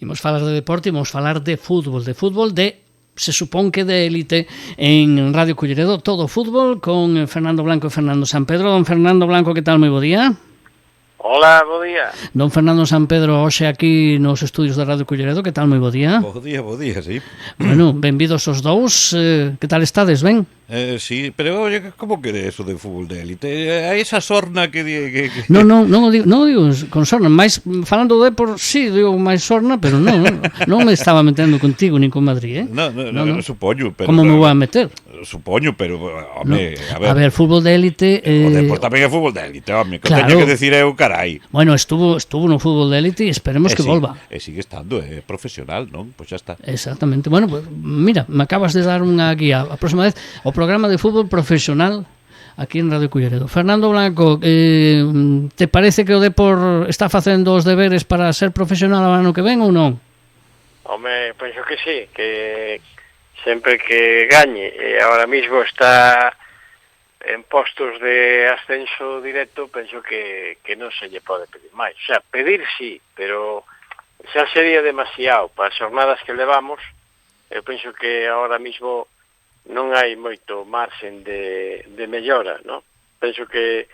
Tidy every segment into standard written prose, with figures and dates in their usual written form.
Imos falar de deporte, imos falar de fútbol se supón que de élite en Radio Culleredo, todo fútbol con Fernando Blanco e Fernando Sampedro. Don Fernando Blanco, que tal? Moi bo día. Hola, bo día. Don Fernando Sampedro, hoxe aquí nos estudios da Radio Culleredo, que tal? Moi bo día. Bo día, sí. Bueno, benvidos os dous, que tal estades, ben? Sí, pero oye, como que é eso de fútbol de élite? A esa sorna que... Non o digo con sorna, máis falando de por sí, digo máis sorna, pero non me estaba metendo contigo nin con Madrid, eh? No, supoño, pero... Como me vou a meter? Supoño, pero, home, a ver, fútbol de élite... O deporte tamén é fútbol de élite, home, que claro. teño que decir eu, carai. Bueno, estuvo no fútbol de élite e esperemos que volva. E sigue estando, é profesional, non? Pois xa está. Exactamente. Bueno, pues, mira, me acabas de dar unha guía. A próxima vez, o programa de fútbol profesional aquí en Radio Culleredo. Fernando Blanco, te parece que o Depor está facendo os deberes para ser profesional o ano que ven ou non? Home, penso que sí, que sempre que gañe, ahora mismo está en postos de ascenso directo, penso que non se lle pode pedir máis. O sea, pedir sí, pero xa sería demasiado para as jornadas que levamos. Eu penso que ahora mismo non hai moito marxen de mellora, non? Penso que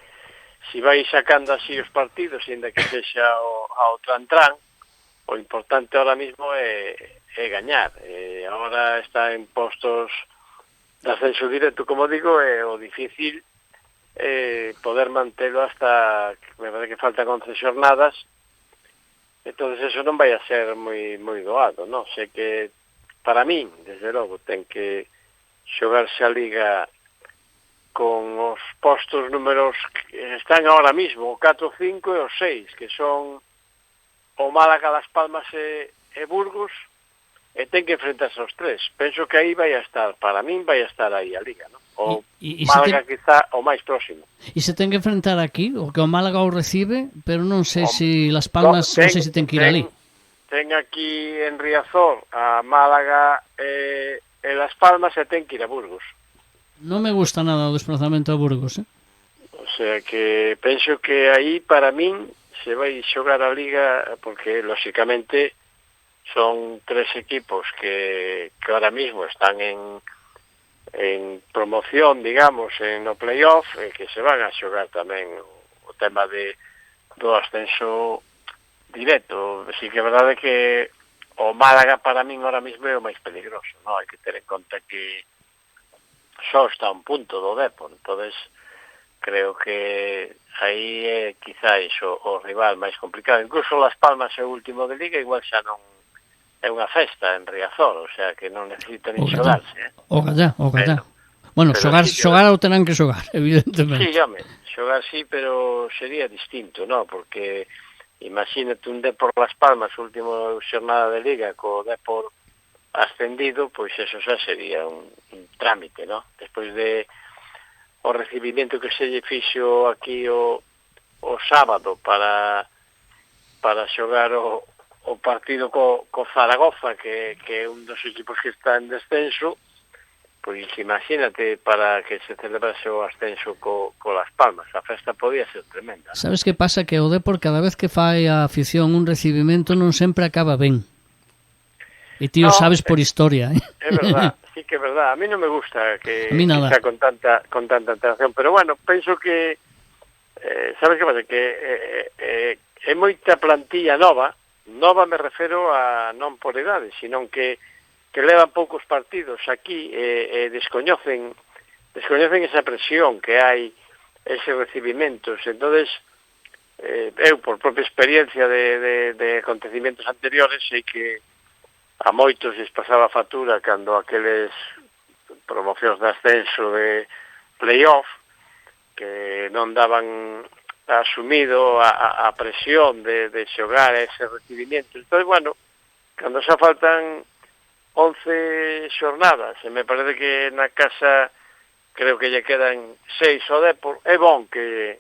se vai sacando así os partidos, ainda que sexa ao tran-tran, o importante ahora mismo é gañar. Ahora está en postos de ascenso directo, como digo, é o difícil poder mantelo hasta, me parece que faltan 11 xornadas, entonces eso non vai a ser moi doado, non? Sei que, para min, desde logo, ten que xogarse a Liga con os postos números que están ahora mismo, o 4, 5 e o 6, que son o Málaga, Las Palmas e Burgos, e ten que enfrentarse aos tres. Penso que aí vai a estar, para min vai a estar aí a Liga, non? O Málaga quizá o máis próximo. E se ten que enfrentar aquí, o que o Málaga o recibe, pero non sei se Las Palmas, non sei se ten que ir ali. Ten aquí en Riazor a Málaga e Las Palmas e ten que ir a Burgos. Non me gusta nada o desplazamento a Burgos, eh? O sea que penso que aí para min se vai xogar a Liga, porque lóxicamente son tres equipos que ahora mismo están en promoción, digamos, no playoff, que se van a xogar tamén o tema do ascenso directo. Si que é verdade que o Málaga para min ahora mismo é o máis peligroso, non? Hai que ter en conta que só está a un punto do Depor, entonces creo que aí é quizáis o rival máis complicado. Incluso Las Palmas é o último de Liga, igual xa non é unha festa en Riazor, o sea que non necesita nin xogarse. O gallá. Bueno, xogar ou terán que xogar, evidentemente. Sí, home, xogar sí, pero sería distinto, non? Porque imagínate un Depor Las Palmas, último xornada de Liga, co Depor ascendido, pois eso xa sería un trámite, non? Despois de o recibimento que se lle fixo aquí o sábado para xogar o partido co Zaragoza, que é un dos equipos que está en descenso, pois imagínate para que se celebrase o ascenso co Las Palmas. A festa podía ser tremenda. Sabes que pasa? Que o Depor cada vez que fai a afición un recibimento non sempre acaba ben. E ti o sabes por historia, eh? É verdad, sí que é verdad. A mí non me gusta que está con tanta antelación, pero bueno, penso que sabes que pasa? Que é moita plantilla nova me refero a non por edade, sino que levan poucos partidos aquí e descoñecen esa presión que hai, ese recibimentos. Entonces, eu por propia experiencia de acontecimientos anteriores sei que a moitos les pasaba factura cando aqueles promocións de ascenso de playoff que non daban asumido a presión de xogar ese recibimiento. Entón, bueno, cando xa faltan 11 xornadas, e me parece que na casa creo que lle quedan 6 ao Depor, é bon que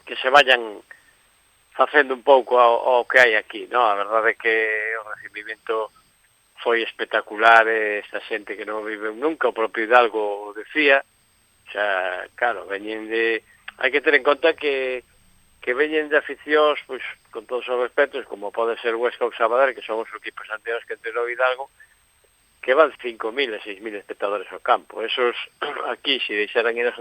se vayan facendo un pouco ao que hai aquí, non? A verdade é que o recibimento foi espectacular, esta xente que non vive nunca, o propio Hidalgo decía, xa, claro, veñen de... Hai que ter en conta que que veñen de aficións, pois, con todos os respetos, como pode ser Huesca ou Sabadell, que son os equipos anteriores que entrenou Hidalgo, que van 5.000 e 6.000 espectadores ao campo. Esos, aquí, se deixaran ir aos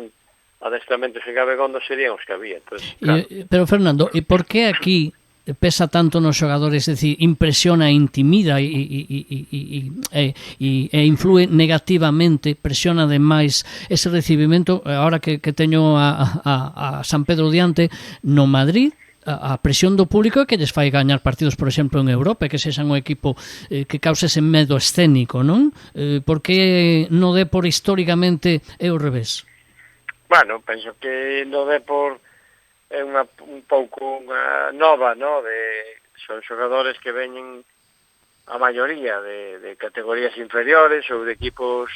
adestramentos en Gabegondo, serían os que había. Entonces, claro. Pero, Fernando, e por que aquí pesa tanto nos xogadores, é dicir, impresiona, intimida e influe negativamente, presiona demais ese recibimento? Ahora que teño a San Pedro diante, no Madrid, a presión do público é que lles fai gañar partidos, por exemplo, en Europa, que sexan un equipo que cause ese medo escénico, non? Por que no Depor históricamente é o revés? Bueno, penso que no Depor é un pouco unha nova, no? Son xogadores que veñen a maioría de categorías inferiores ou de equipos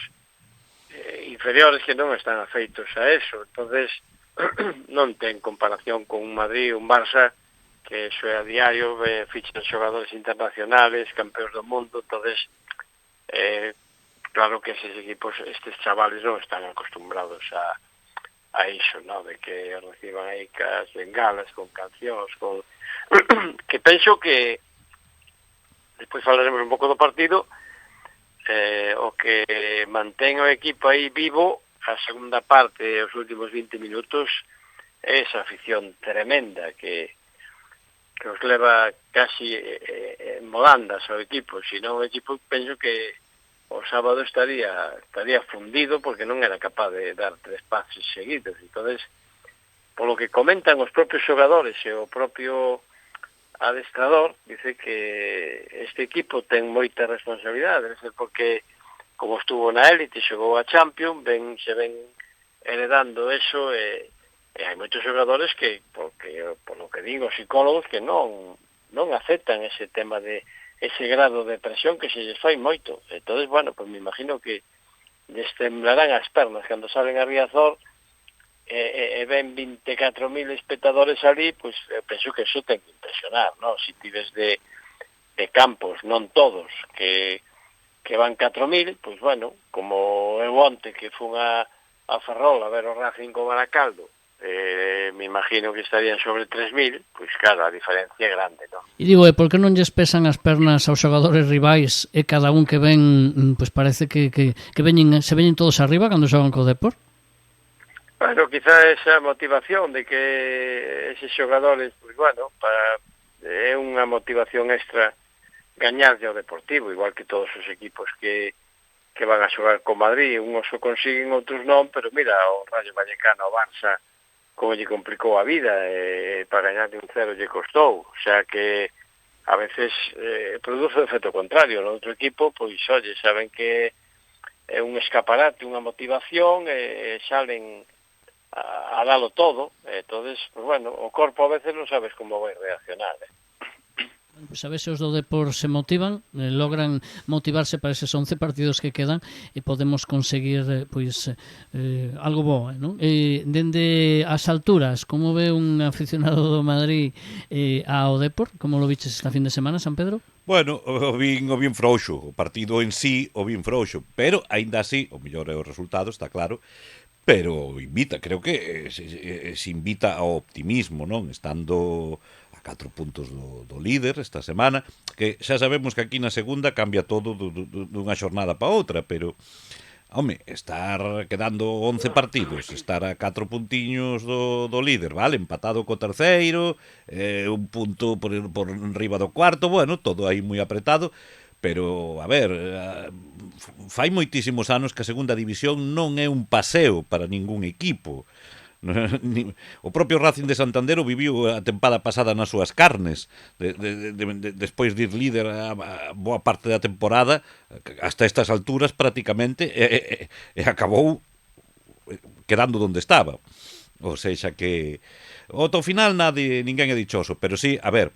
inferiores que non están afeitos a eso. Entonces, non ten comparación con un Madrid, un Barça, que eso é a diario, fichan xogadores internacionales, campeóns do mundo. Entonces, claro que esos equipos, estes chavales non están acostumbrados a iso, ¿no? De que reciban aí cas bengalas con cancións, con que penso que despois falaremos un pouco do partido, o que mantén o equipo aí vivo a segunda parte, os últimos 20 minutos, é esa afición tremenda que os leva casi en volandas ao equipo. Se non, o equipo penso que o sábado estaría fundido porque non era capaz de dar 3 pases seguidos. Entonces, polo que comentan os propios xogadores e o propio adestrador, dice que este equipo ten moita responsabilidade, debe ser porque como estuvo na élite, xogou a Champions, se ven heredando eso, e hai moitos xogadores que, por lo que digo, psicólogos, que non aceptan ese tema de ese grado de presión que se lles fai moito. Entonces, bueno, pues me imagino que lles temblarán as pernas cando salen a Riazor e ven 24.000 espectadores ali, pues penso que eso ten que impresionar, ¿no? Si tives de campos, non todos, que van 4.000, pues bueno, como eu onte que fun a Ferrol a ver o Racing con Baracaldo, me imagino que estarían sobre 3.000, pois claro, a diferencia é grande, non? E digo, por que non lles pesan as pernas aos xogadores rivais e cada un que ven, pois parece que se veñen todos arriba cando xogan co Depor? Bueno, quizá esa motivación de que eses xogadores, pois bueno, é unha motivación extra gañarlle ao Deportivo, igual que todos os equipos que van a xogar con Madrid, unhos o consiguen, outros non, pero mira, o Rayo Vallecano, o Barça, como lle complicou a vida, para gañar de 1-0 lle costou, o sea que a veces produce o efecto contrario. No outro equipo, pois, oye, saben que é un escaparate, unha motivación, salen a dalo todo, entonces, pues bueno, o corpo a veces non sabes como vai reaccionar, Pois a veces os do Depor se motivan, logran motivarse para eses 11 partidos que quedan e podemos conseguir pois algo bo, non? Dende as alturas, como ve un aficionado do Madrid ao Depor? Como lo viches esta fin de semana, San Pedro? Bueno, o vin frouxo, o partido en sí o vin frouxo, pero aínda así, o mellor é o resultado, está claro, pero invita, creo que se invita ao optimismo, non? Estando 4 puntos do líder esta semana, que xa sabemos que aquí na segunda cambia todo dunha xornada para outra, pero home, estar quedando 11 partidos, estar a 4 puntiños do líder, vale, empatado co terceiro, un punto por riba do cuarto, bueno, todo aí moi apretado, pero, a ver, fai moitísimos anos que a segunda división non é un paseo para ningún equipo. O propio Racing de Santander o viviu a tempada pasada nas súas carnes, despois de ir líder a boa parte da temporada hasta estas alturas prácticamente, e acabou quedando donde estaba. O sexa que ao final ninguén é dichoso, pero sí, a ver,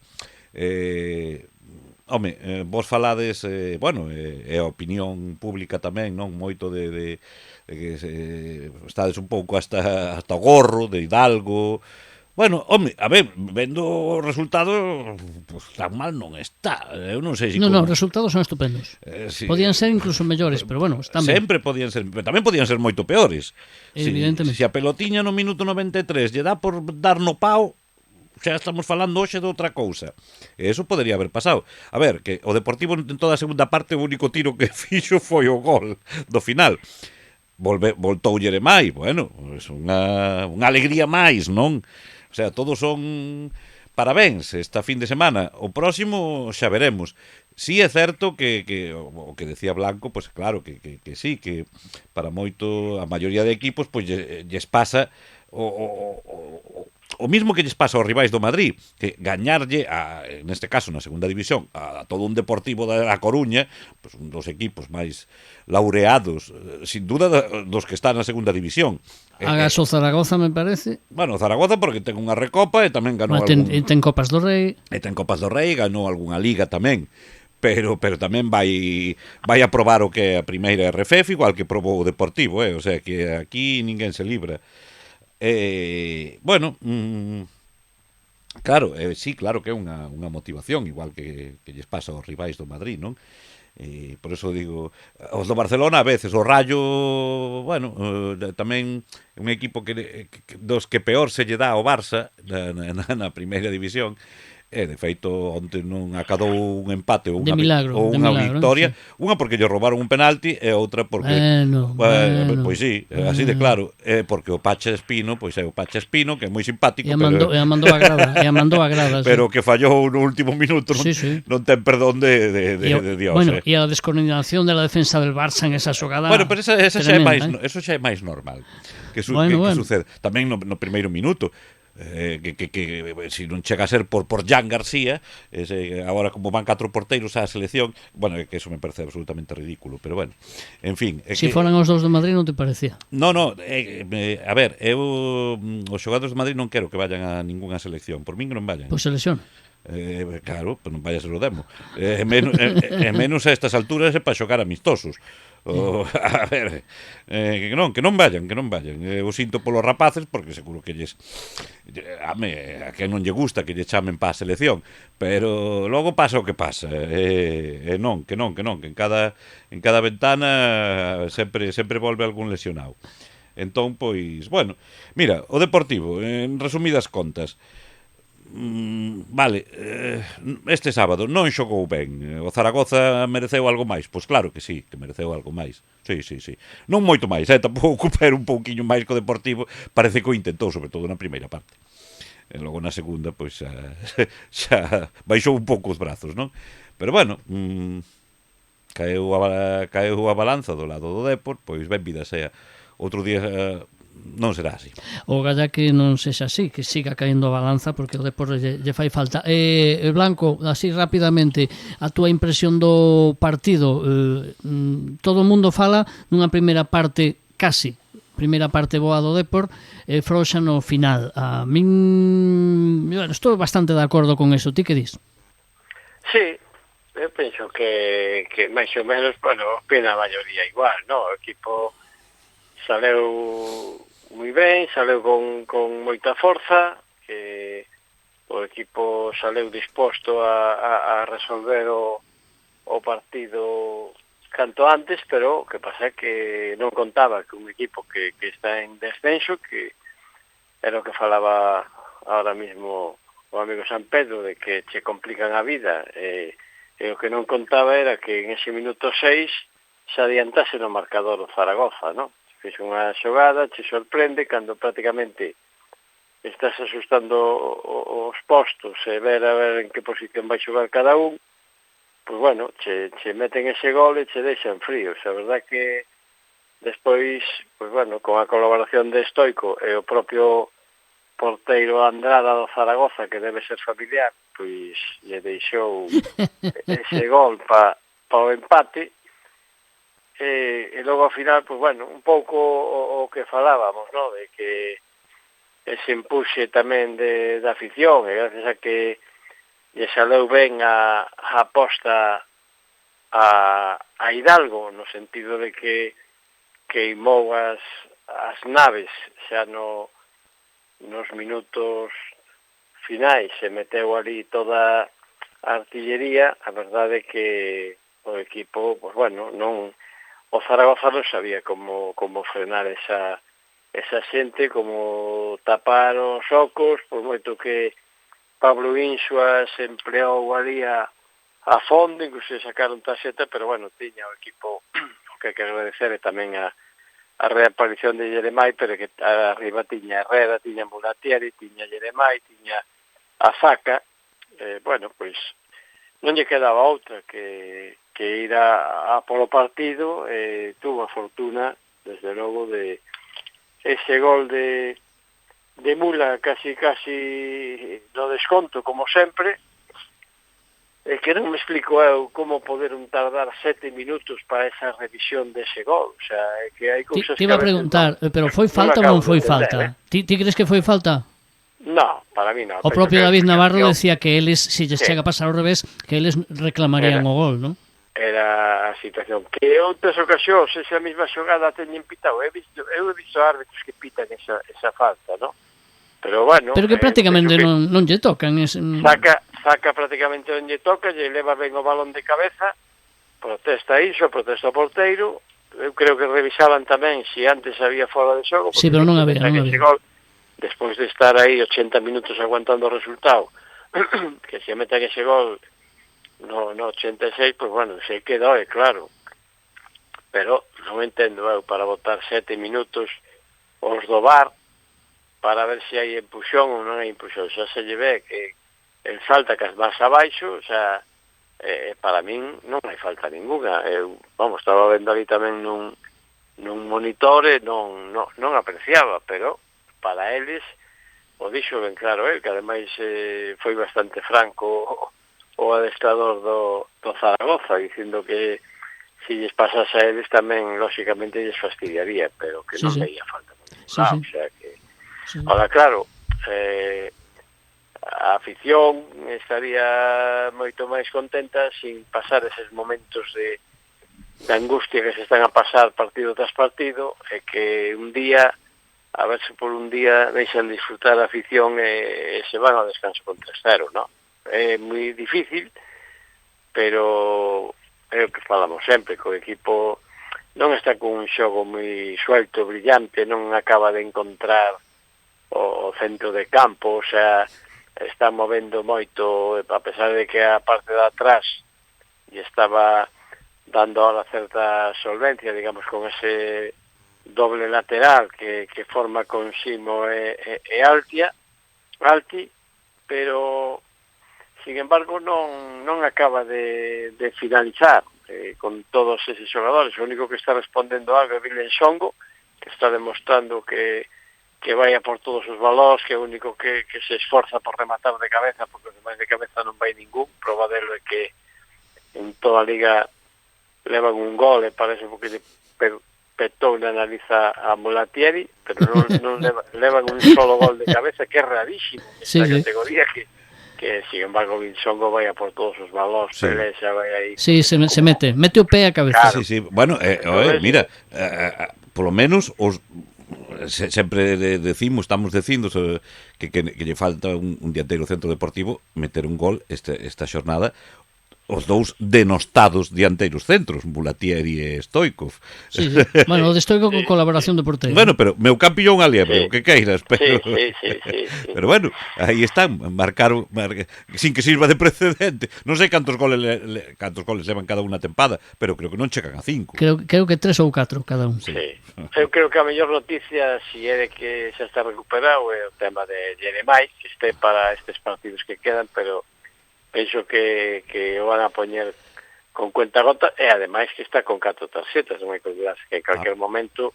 home, vos falades, bueno, é a opinión pública tamén, non, moito de que estades un pouco hasta o gorro de Hidalgo. Bueno, home, a ver, vendo o resultado, pues, tan mal non está. Eu non sei se os resultados son estupendos. Sí, podían ser incluso mellores, pero bueno, están ben. Sempre podían ser, pero tamén podían ser moito peores. Evidentemente. Se a pelotiña no minuto 93 lle dá por dar no pau, xa estamos falando hoxe de outra cousa. E eso podería haber pasado. A ver, que o Deportivo en toda a segunda parte o único tiro que fixo foi o gol do final. Voltou máis, bueno, é unha alegría máis, non? O sea, todos son parabéns esta fin de semana. O próximo xa veremos. Sí é certo que o que decía Blanco, pois claro que sí, que para moito a maioría de equipos pois lles pasa o mismo que lles pasa aos rivais do Madrid, que gañarlle neste caso na segunda división a todo un Deportivo da Coruña, pois un dos equipos máis laureados, sin duda dos que están na segunda división. Hagas o Zaragoza, me parece. Bueno, Zaragoza porque ten unha recopa e tamén ganou ten Copas do Rei. E ten Copas do Rei, ganou algunha liga tamén. Pero tamén vai a probar o que é a primeira RFF, igual que probou o Deportivo, o sea que aquí ninguén se libra. Bueno, claro, sí, claro que é unha motivación, igual que lles pasa aos rivais do Madrid, non? Por eso digo, os do Barcelona a veces, o Rayo, bueno, tamén un equipo dos que peor se lle dá ao Barça na primeira división. De feito, onte non acadou un empate ou unha victoria, sí. Unha porque lle roubaron un penalti e outra porque pois sí, así de claro, porque o Pacha Espino, pois é o Pacha Espino, que é moi simpático, e a mandou a grada, pero que fallou no último minuto, non ten perdón de Dios. Bueno, e a descoordinación de la defensa del Barça en esa xogada. Bueno, pero esa xa é máis normal que sucede. Tamén no primeiro minuto. Que se non chega a ser por Jan García, agora como van 4 porteiros á selección, bueno, que eso me parece absolutamente ridículo, pero bueno, en fin. Se foran os dous de Madrid non te parecía? No, a ver, os xogadores de Madrid non quero que vayan a ningunha selección, por min que non vayan. Pois selección. Claro, pues non vaya a ser o demo. Menos a estas alturas é para xogar amistosos. A ver, que non vayan. Eu sinto polos rapaces porque seguro que lles a que non lle gusta que lle chamen para a selección, pero logo pasa o que pasa. Que en cada ventana sempre volve algún lesionado. Entón, pois, bueno, mira, o Deportivo, en resumidas contas, vale, este sábado non xogou ben. O Zaragoza mereceu algo máis? Pois claro que sí, que mereceu algo máis. Sí. Non moito máis, tampouco, pero un pouquiño máis que o Deportivo. Parece que o intentou, sobre todo na primeira parte. E logo na segunda, pois xa baixou un pouco os brazos, non? Pero bueno, caeu a balanza do lado do Depor, pois ben vida sea. Outro día non será así. O galla que non sexa así, que siga caendo a balanza, porque o Depor lle fai falta. Blanco, así rapidamente, a túa impresión do partido. Todo o mundo fala nunha primeira parte boa do Depor, frouxa no final. A min, estou bastante de acordo con eso. Ti que dis? Sí, eu penso que máis ou menos, bueno, opina a maioría igual, no? O equipo saleu moi ben, saleu con moita forza, que o equipo saleu disposto a resolver o partido canto antes, pero o que pasa é que non contaba que un equipo que está en descenso, que era o que falaba ahora mismo o amigo San Pedro, de que che complican a vida, e o que non contaba era que en ese minuto 6 se adiantase no marcador o Zaragoza, non? Fiz unha xogada, che sorprende cando prácticamente estás asustando os postos e ver en que posición vai xogar cada un, pois bueno, che meten ese gol e che deixan fríos. A verdad que despois, pois bueno, con a colaboración de Stoico e o propio porteiro Andrada do Zaragoza, que debe ser familiar, pois lle deixou ese gol para o empate. E logo ao final, pois bueno, un pouco o que falábamos, no? De que ese empuxe tamén da afición, e gracias a que lle saleu ben a aposta a Hidalgo, no sentido de que queimou as naves xa nos minutos finais, se meteu ali toda a artillería. A verdade é que o equipo, pois bueno, o Zaragoza non sabía como frenar esa xente, como tapar os ocos, por moito que Pablo Insua se empleou ali a fondo, incluso sacaron tarxeta, pero bueno, tiña o equipo o que hai que agradecer e tamén a reaparición de Yeremai, pero que arriba tiña Herrera, tiña Mulatieri, tiña Yeremai, tiña a Zaca, bueno, pois non lle quedaba outra que ir a polo partido, tuvo a fortuna, desde logo, de ese gol de Mula casi no desconto, como sempre, que non me explico eu como poderon tardar 7 minutos para esa revisión dese gol, o sea, que hai cousas que... Te iba a preguntar, pero foi falta ou non foi falta? Ti crees que foi falta? No, para mí no. O propio David Navarro decía que eles, se lles chega a pasar ao revés, que eles reclamarían o gol, non? Era a situación. Que outras ocasións, esa mesma xogada teñen pitado. Eu he visto árbitros que pitan esa falta, non? Pero bueno... Pero que prácticamente non lle tocan. Saca prácticamente onde toca, lle leva ben o balón de cabeza, protesta iso, protesta o porteiro. Eu creo que revisaban tamén se antes había fora de xogo. Sí, pero non había. Despois de estar aí 80 minutos aguantando o resultado, que se metan ese gol no 86, pues bueno, se quedou, claro. Pero non entendo eu para botar 7 minutos os do VAR para ver se hai empuxón ou non hai empuxón. Xa se lle ve que el salta cas vas abaixo, o sea, para min non hai falta ninguna. Eu, estaba vendo ali tamén nun monitor e non apreciaba, pero para eles o dixo ben claro que ademais foi bastante franco o adestrador do Zaragoza, dicindo que se lles pasase a eles tamén lógicamente lles fastidiaría, pero que non veía falta. O sea que ahora claro, a afición estaría moito máis contenta sin pasar eses momentos de angustia que se están a pasar partido tras partido, e que un día, a ver se por un día deixan disfrutar a afición e se van ao descanso con 3-0, non? É moi difícil, pero é o que falamos sempre, que o equipo non está con un xogo moi suelto, brillante, non acaba de encontrar o centro de campo, o sea, está movendo moito, a pesar de que a parte de atrás lle estaba dando ahora certa solvencia, digamos, con ese doble lateral que forma con Simo e Alti, pero sin embargo non acaba de finalizar con todos eses xogadores. O único que está respondendo algo é Vilen Songo, que está demostrando que vai a por todos os valores, que é o único que se esforza por rematar de cabeza, porque demais de cabeza non vai ningún. Proba delo é que en toda a liga levan un gol, e parece porque petou na nariz a Mulatieri, pero non levan un solo gol de cabeza, que é rarísimo nesta categoría, que sin embargo Vinsongo vai a por todos os valores, Pelé xa vai aí. Sí, se mete o pé a cabeza. Claro. Sí. Bueno, mira, polo menos sempre estamos dicindo que lle falta un dianteiro centro deportivo meter un gol esta xornada, os dous denostados dianteiros centros, Mulatieri e Stoikov. Sí. Bueno, o de Stoikov con colaboración do porteiro. Bueno, pero meu campillón a liebre, o que queiras, pero... Sí. Pero bueno, aí están, marcaron sin que sirva de precedente. Non sei cantos goles levan cada unha tempada, pero creo que non chegan a 5. Creo que 3 ou 4 cada un. Sí. Eu creo que a mellor noticia, si é de que xa está recuperado, é o tema de Yeremai, que este para estes partidos que quedan, pero penso que o van a poñer con cuenta gota, e ademais que está con 4 tarxetas, non hai que olvidarse que en calquer momento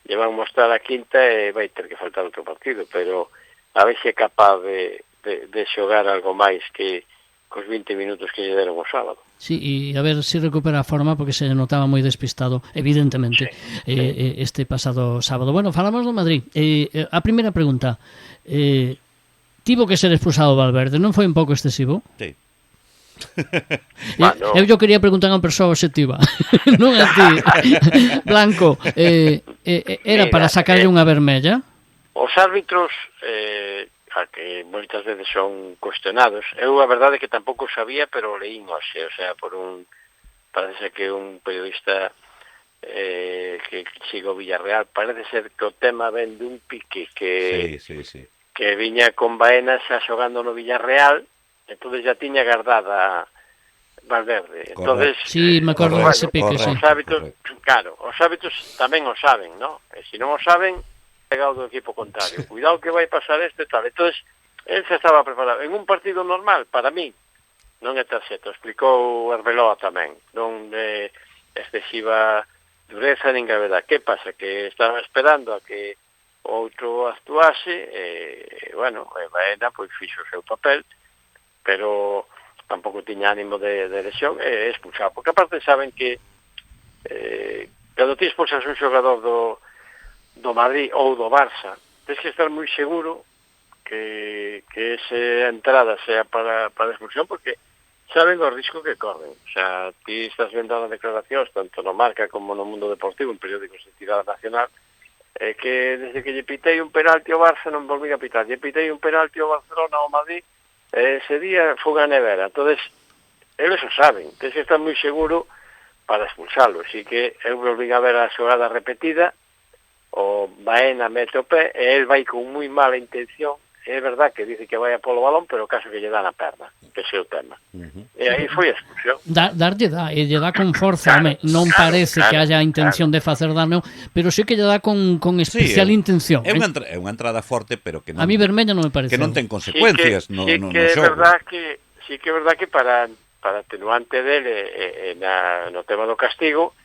lle van mostrar a quinta e vai ter que faltar outro partido, pero a ver se é capaz de xogar algo máis que cos 20 minutos que lle deron o sábado. Sí, e a ver se recupera a forma, porque se notaba moi despistado, evidentemente, este pasado sábado. Bueno, falamos do Madrid. A primeira pregunta, tivo que ser expulsado Valverde, non foi un pouco excesivo? Sí. Eu quería preguntar a unha persoa obxectiva, non a ti, Blanco, era para sacarlle unha vermella? Os árbitros, a que moitas veces son cuestionados, eu a verdade que tampouco sabía, pero leín hoxe, o sea, parece que un periodista que sigo Villarreal, parece ser que o tema ven dun pique que que viña con Baena xa xogando no Villarreal, entonces já tiña guardada Valverde. Entonces, sí, me acordo dese pique, sí. Os hábitos, claro, os hábitos tamén o saben, ¿no? E se non o saben, pegado do equipo contrario. Cuidado que vai pasar isto e tal. Entonces, él se estaba preparado. En un partido normal, para mí, non é tarxeta, explicou Arbeloa tamén, non de excesiva dureza nin gravedad. Que pasa? Que estaban esperando a que o outro actuase, bueno, Baena pois fixo o seu papel, pero tampouco tiña ánimo de lesión, e expulsado, porque aparte saben que cando ti expulsas un xogador do Madrid ou do Barça, tens que estar moi seguro que esa entrada sea para expulsión, porque saben o risco que corren. O sea, ti estás vendo as declaracións, tanto no Marca como no Mundo Deportivo, en periódicos de tirada nacional, que desde que lle pitei un penalti ao Barça non volví a pitar. Lle pitei un penalti ao Barcelona ao Madrid, ese día fuga a nevera. Entonces, eles o saben, tens que estar moi seguro para expulsalo. Así que eu volví a ver a xogada repetida, o Baena mete o pé, e el vai con moi mala intención. É verdad que dice que vai a polo balón, pero caso que lle dá na perna, que ese é o tema. E aí foi a expulsión. Darlle dá, e lle dá con forza, claro, non parece que haya intención de facer dano, pero sí que lle dá con especial intención. É unha entrada forte, pero que non... A mí vermella non me parece. Que non ten consecuencias no xogo. Sí que é verdad que para atenuante dele no tema do castigo,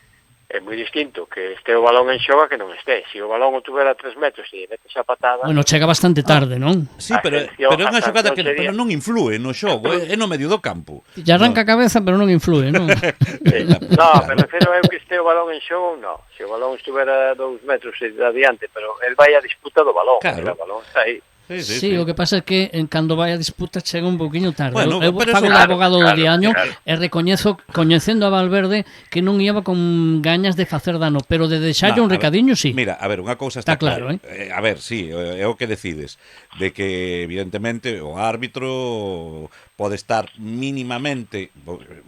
é moi distinto que este o balón en xoga que non este. Se o balón o tuvera 3 metros e metes a patada... Bueno, chega bastante tarde, non? Sí, pero é unha xogada que pero non influe no xogo, é no medio do campo. E arranca a cabeza, pero non influe, non? No, me refiro a que este o balón en xogo, non. Se o balón estuvera 2 metros adiante, pero el vai a disputa do balón. Claro. O balón está aí. Sí, o que pasa é que cando vai a disputa chega un poquinho tarde. Bueno, eu fago de abogado do diaño e recoñezo, coñecendo a Valverde, que non iba con gañas de facer dano, pero de deixarlle un recadiño, sí. Mira, a ver, unha cousa está claro, a ver, sí, é o que decides, de que evidentemente o árbitro pode estar mínimamente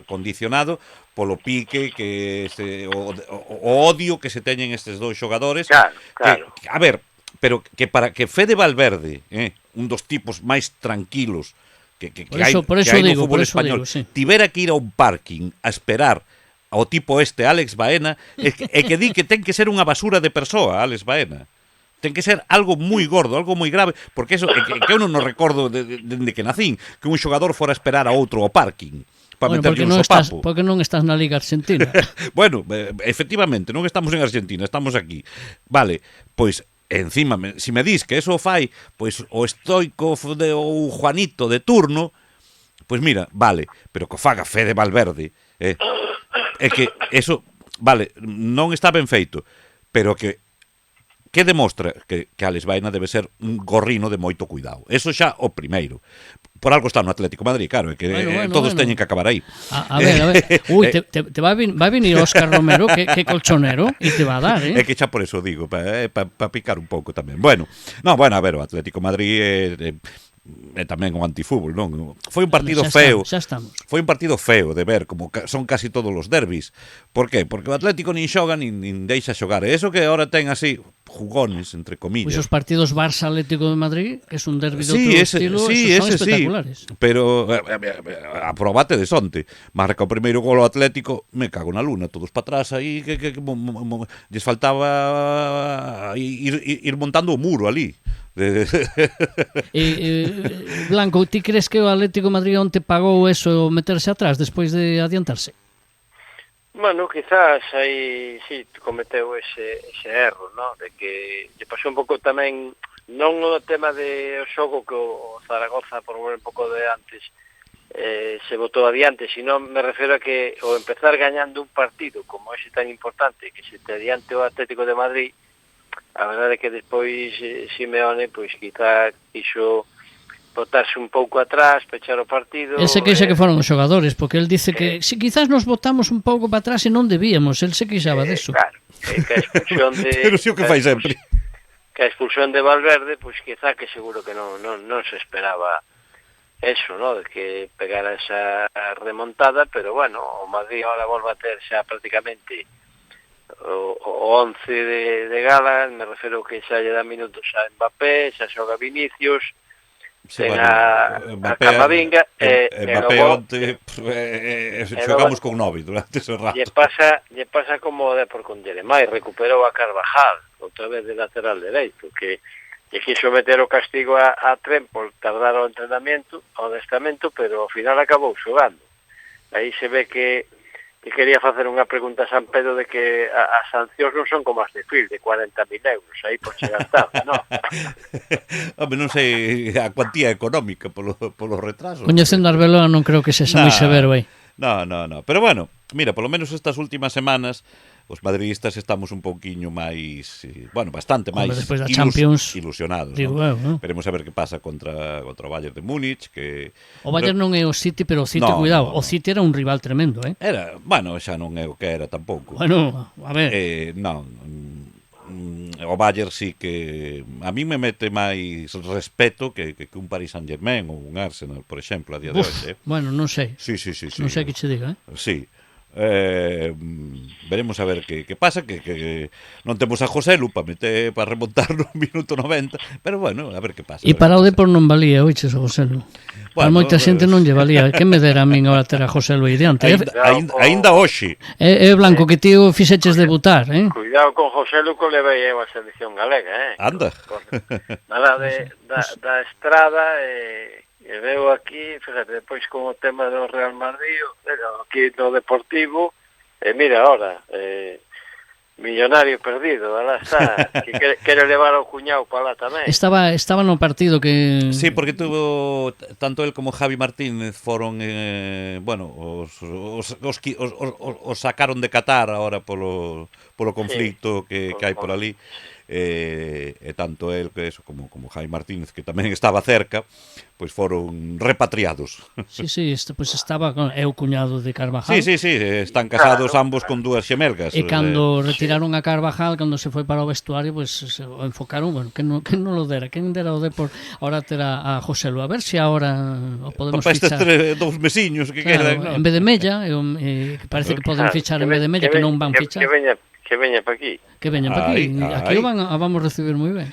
condicionado polo pique que o odio que se teñen estes dous xogadores. Claro. Que, a ver, pero que para que Fede Valverde, un dos tipos máis tranquilos que hai no fútbol español, sí, tivera que ir a un parking a esperar ao tipo Alex Baena, e que di que ten que ser unha basura de persoa, Alex Baena. Ten que ser algo moi gordo, algo moi grave, porque eso que eu non recordo dende que nacín, que un xogador fora a esperar a outro ao parking para meterlle un sopapo. Porque non estás na Liga Argentina. Bueno, efectivamente, non estamos en Argentina, estamos aquí. Vale, pois encima, si me dis que eso fai pois o Stoico ou Juanito de turno, pois mira, vale, pero que faga Fede Valverde, é que eso, vale, non está ben feito, pero que demostra que Alex Baena debe ser un gorrino de moito cuidado. Eso xa o primeiro. Por algo está no Atlético de Madrid, claro, é que todos teñen que acabar aí. A ver. Ui, te va a venir Óscar Romero, que colchonero, e te va a dar, É que xa por eso digo, para picar un pouco tamén. Bueno, a ver, o Atlético de Madrid é tamén o antifútbol, non? Foi un partido feo. Xa estamos. Foi un partido feo de ver, como son casi todos os derbis. Por qué? Porque o Atlético nin xoga nin deixa xogar. E eso que agora ten así jugones, entre comillas. Pois os partidos Barça-Atlético de Madrid, que é un derbi de outro estilo, son espectaculares. Pero aprobate de sonte. Marca o primeiro gol ao Atlético, me cago na luna, todos para atrás aí, que lles faltaba ir montando o muro ali. Blanco, ti crees que o Atlético de Madrid onte pagou eso meterse atrás despois de adiantarse? Bueno, quizás aí sí cometeu ese erro, ¿no? De que lle pasou un pouco tamén, non o tema de o xogo que o Zaragoza, por un pouco de antes, se botou adiante, sino me refiro a que o empezar gañando un partido como ese tan importante, que se te adiante o Atlético de Madrid, a verdade é que despois Simeone, pois quizá quixo botarse un pouco atrás, pechar o partido. El se queixa que foron os xogadores, porque el dice que si quizás nos botamos un pouco para atrás e non debíamos, el se queixaba deso. Claro, que a expulsión de pero si o que fai sempre. Que a expulsión de Valverde, pois quizá que seguro que non se esperaba eso, ¿no? De que pegara esa remontada, pero bueno, o Madrid ahora volve a ter xa prácticamente o 11 de gala, me refiro que xa lle dá minutos a Mbappé, xa xoga Vinicius, ten a Camavinga, Mbappé onte xogamos con 9 durante ese rato. Lle pasa como o Depor con Jeremai, recuperou a Carvajal, outra vez de lateral dereito, que quiso meter o castigo a Trent por tardar o entrenamiento, o adestramento, pero ao final acabou xogando. Aí se ve que quería facer unha pregunta a San Pedro de que as sancións non son como as de Phil, de 40.000 euros, aí por chegar tarde, non? Home, non sei a cuantía económica polo retraso. Coñecendo a Arbeloa non creo que sexa moi severo aí. No. Pero bueno, mira, polo menos estas últimas semanas os madridistas estamos un pouquiño máis, bueno, bastante máis ilusionados, digo, ¿no? Veremos a ver que pasa contra o Bayern de Múnich, que o Bayern non é o City, pero o City, cuidado, o City era un rival tremendo, Era, bueno, xa non é o que era tampouco. Bueno, a ver. O Bayern sí que a mí me mete máis respeto que un Paris Saint-Germain ou un Arsenal, por exemplo, a día de hoxe. Bueno, non sei. Sí. Non sei que che diga, Sí. Veremos a ver que pasa, que non temos a Joselu para remontar no minuto 90, pero bueno, a ver que pasa. E para o Depor non valía, oiches, o Joselu. Para moita xente non lle valía. Que me dera a min agora ter a Joselu aí diante? Ainda hoxe. É Blanco, que ti o fixeches debutar, Cuidado con Joselu que levei eu a selección galega, Anda. Nada da Estrada e veo aquí, fíjate, depois con o tema do Real Madrid, pero aquí no Deportivo, mira ahora, millonario perdido, alá está, que quere levar ao cuñado para lá tamén. Estaba no partido que... Sí, porque tuvo, tanto él como Javi Martínez foron, bueno, os sacaron de Qatar ahora polo conflito que hai por ali. Tanto él que eso como Jaime Martínez, que tamén estaba cerca, pois foron repatriados. Sí, pois estaba é o cuñado de Carvajal. Sí, están casados ambos con dúas xemelgas. E cando retiraron a Carvajal, cando se foi para o vestuario, pois se enfocaron, bueno, que non lo dera, quen dera o Depor ahora terá a Joselu, a ver se ahora o podemos fichar. Estes dous mesiños que quedan, en vez de Mella, parece que poden fichar en vez de Mella, que non van fichar. Que veña para aquí. Que veñan para aquí. Aquí vamos recibir moi ben.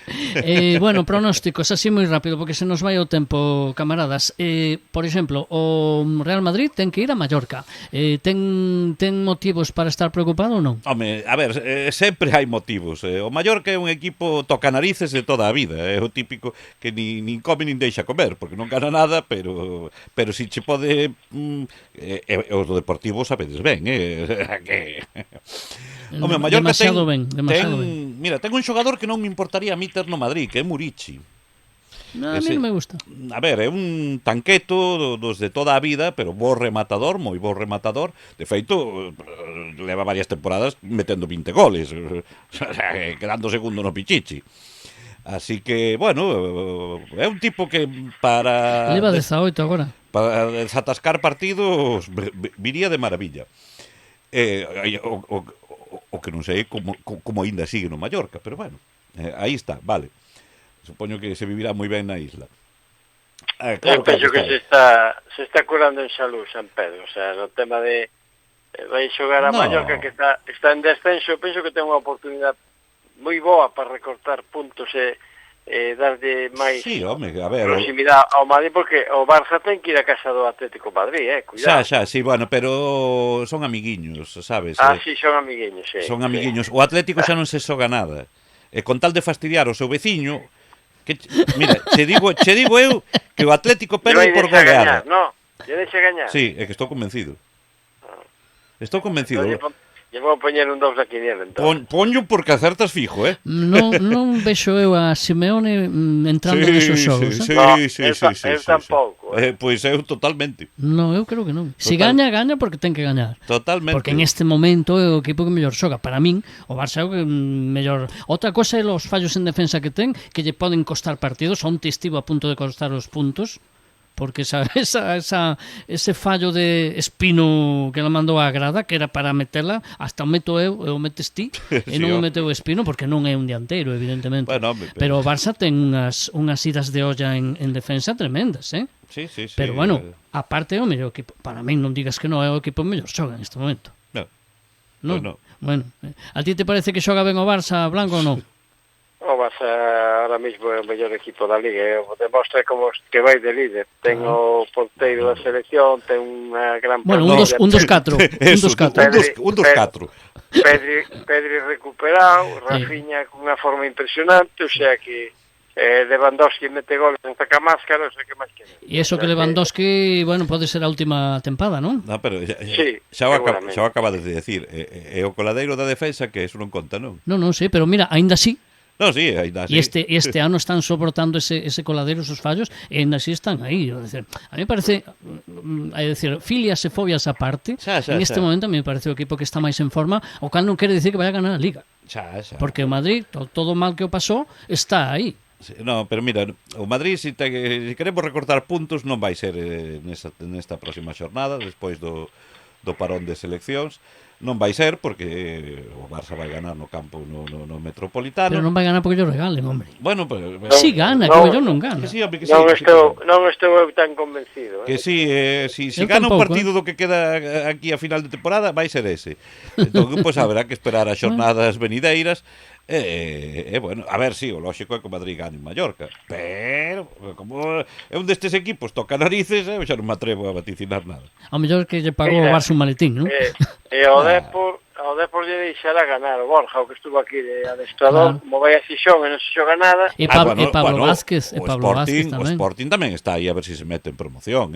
Bueno, pronósticos, así moi rápido, porque se nos vai o tempo, camaradas. Por exemplo, o Real Madrid ten que ir a Mallorca. Ten motivos para estar preocupado ou non? Home, a ver, sempre hai motivos. O Mallorca é un equipo tocanarices de toda a vida. É o típico que nin come nin deixa comer, porque non gana nada, pero si che pode... os do Deportivo sabedes ben, que... Home, o Mallorca demasiado ben. Mira, ten un xogador que non me importaría a mí ter no Madrid, que é Murici. No, a mí non me gusta. A ver, é un tanqueto dos de toda a vida, pero moi bo rematador. De feito, leva varias temporadas metendo 20 goles, quedando segundo no Pichichi. Así que, bueno, é un tipo que para... Leva 18 agora. Para desatascar partidos viría de maravilla. O que non sei como ainda sigue no Mallorca, pero bueno, aí está, vale. Supoño que se vivirá moi ben na isla. Claro, penso que se está curando en salud San Pedro, o sea, no tema de vai xogar a Mallorca, que está en descenso, penso que ten unha oportunidade moi boa para recortar puntos e darlle máis proximidade ao Madrid, porque o Barça ten que ir a casa do Atlético Madrid, cuidado. Xa, sí, bueno, pero son amiguiños, sabes? Sí, son amiguiños, sí. Son amiguiños. O Atlético xa non se xoga nada. E con tal de fastidiar o seu veciño, que mira, che digo eu que o Atlético perde por goleada. No, lle deixa gañar. Sí, é que estou convencido. Estou convencido. Lle vou poñer un 2 a 500, entón. Poño porque acertas fijo, Non vexo eu a Simeone entrando nesos xogos. Sí. Eu tampouco. Pois eu totalmente. No, eu creo que non. Se gaña porque ten que gañar. Totalmente. Porque en este momento é o equipo que mellor xoga. Para min, o Barça é o que mellor... Outra cosa é os fallos en defensa que ten, que lle poden costar partidos. Onte estivo a punto de costar os puntos, porque ese fallo de Espino que la mandou á grada, que era para metela, hasta o meto eu, e o metes ti, e non o meteu Espino, porque non é un dianteiro, evidentemente. Bueno, pero o Barça ten unhas idas de olla en defensa tremendas, Sí. Pero bueno, aparte é o mellor equipo. Para min non digas que non é o equipo mellor xoga en este momento. No. Non. No. Bueno, a ti te parece que xoga ben o Barça, Blanco, ou non? O Barça ahora mismo é o mellor equipo da Liga, demostra como que vai de líder. Ten o porteiro da selección, ten unha gran Bueno, un dos catro. Un dos catro. Pedri recuperado, Rafinha con unha forma impresionante, o sea que Lewandowski mete goles en saca máscara, o sea que máis que nada. E iso que Lewandowski, bueno, pode ser a última tempada, non? No, pero Sí, xa o acabades de decir, é o coladeiro da defensa que eso non conta, non? Non, sí, pero mira, aínda así. No, sí, ainda así. E este ano están soportando ese coladero, esos fallos, e aínda así están aí. A mí me parece, filias e fobias aparte, en este momento a mí me parece o equipo que está máis en forma, o cal non quere dicir que vai a ganar a Liga. Porque o Madrid, todo mal que o pasou, está aí. No, pero mira, o Madrid, se queremos recortar puntos, non vai ser nesta próxima xornada, despois do parón de seleccións. Non vai ser porque o Barça vai ganar no campo no Metropolitano. Pero non vai ganar porque yo regalen, hombre. Bueno, pero si gana, que yo non gana. Non estou eu tan convencido. Que si gana un partido do que queda aquí a final de temporada, vai ser ese. Entón, pois haberá que esperar as xornadas venideiras. Bueno, a ver, o lógico é que o Madrid gane en Mallorca, pero como é un destes equipos toca narices, eu xa non me atrevo a vaticinar nada. Ao mellor que lle pagou o Barça un maletín, non? E ao Depor lle deixará ganar o Borja, o que estuvo aquí de adestrador, como vai a Xixón e non se xoga nada. E Pablo Vázquez tamén. O Sporting tamén está aí a ver se se mete en promoción,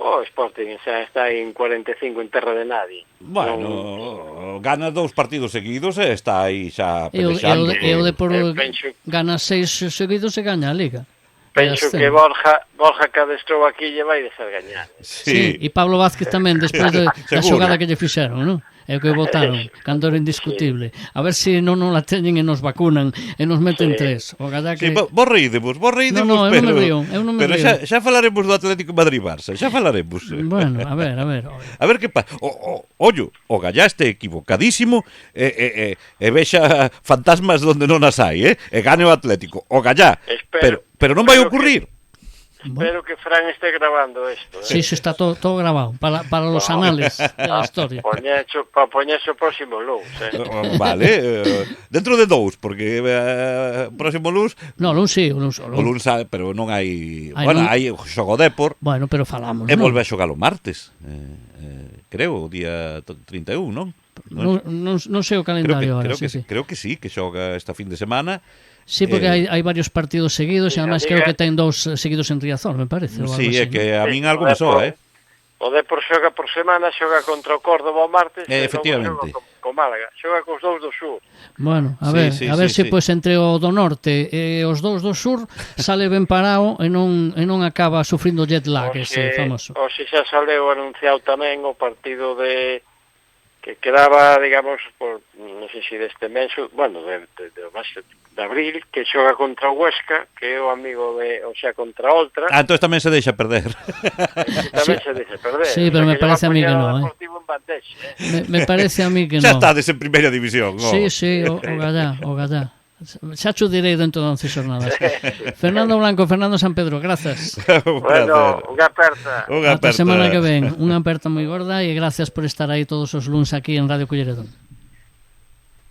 O Sporting está en 45 en terra de nadie. Bueno, gana 2 partidos seguidos e está aí xa pelexando. E o Depor gana 6 seguidos e gaña a Liga. Penso que Borja que adestrou aquí lle vai deixar gañar. Sí, e Pablo Vázquez tamén, despois da xogada que lle fixeron, non? É o que votaron, cando era indiscutible. A ver se non la teñen e nos vacunan e nos meten 3. O galla que... Vos reídemos, no, eu non me río. Pero xa falaremos do Atlético Madrid-Barça, xa falaremos. Bueno, a ver. A ver que pasa. Ollo, o Gallá este equivocadísimo e vexa fantasmas donde non as hai, e gane o Atlético. O Gallá, pero non vai ocurrir. Espero que Fran esté grabando esto. Sí, está todo grabado para los anales de la historia. Para poñerse o próximo luns. Vale, dentro de 2, porque próximo luns... No, luns sí, o luns pero non hai... Bueno, hai xogo Depor. Bueno, pero falamos, e volve a xogar o martes. Creo, o día 31, non? Non sei o calendario ahora. Creo que sí, que xoga esta fin de semana. Sí, porque hai varios partidos seguidos e además creo que ten 2 seguidos en Riazor, me parece. Sí, é que a min algo me soa, O Depor xoga por semana, xoga contra o Córdoba o martes, efectivamente. Co Málaga, xoga cos 2 do sur. Bueno, a ver se pois entre o do norte e os 2 do sur sale ben parado e non acaba sufrindo jet lag ese famoso. O se xa saleu anunciado tamén o partido que quedaba, digamos, por non sei se deste mes, bueno, de abril, que xoga contra o Huesca, que é o amigo contra Oltra. Entón tamén se deixa perder. Tamén se deixa perder. Sí, pero me parece a mí que non, Me parece a mí que non. Xa estades en primeira división, Sí, o Gallá. Xa cho direi dentro de 11 xornadas. Fernando Blanco, Fernando San Pedro, grazas. Bueno, unha aperta. Ata semana que ven, unha aperta moi gorda e gracias por estar aí todos os luns aquí en Radio Culleredón.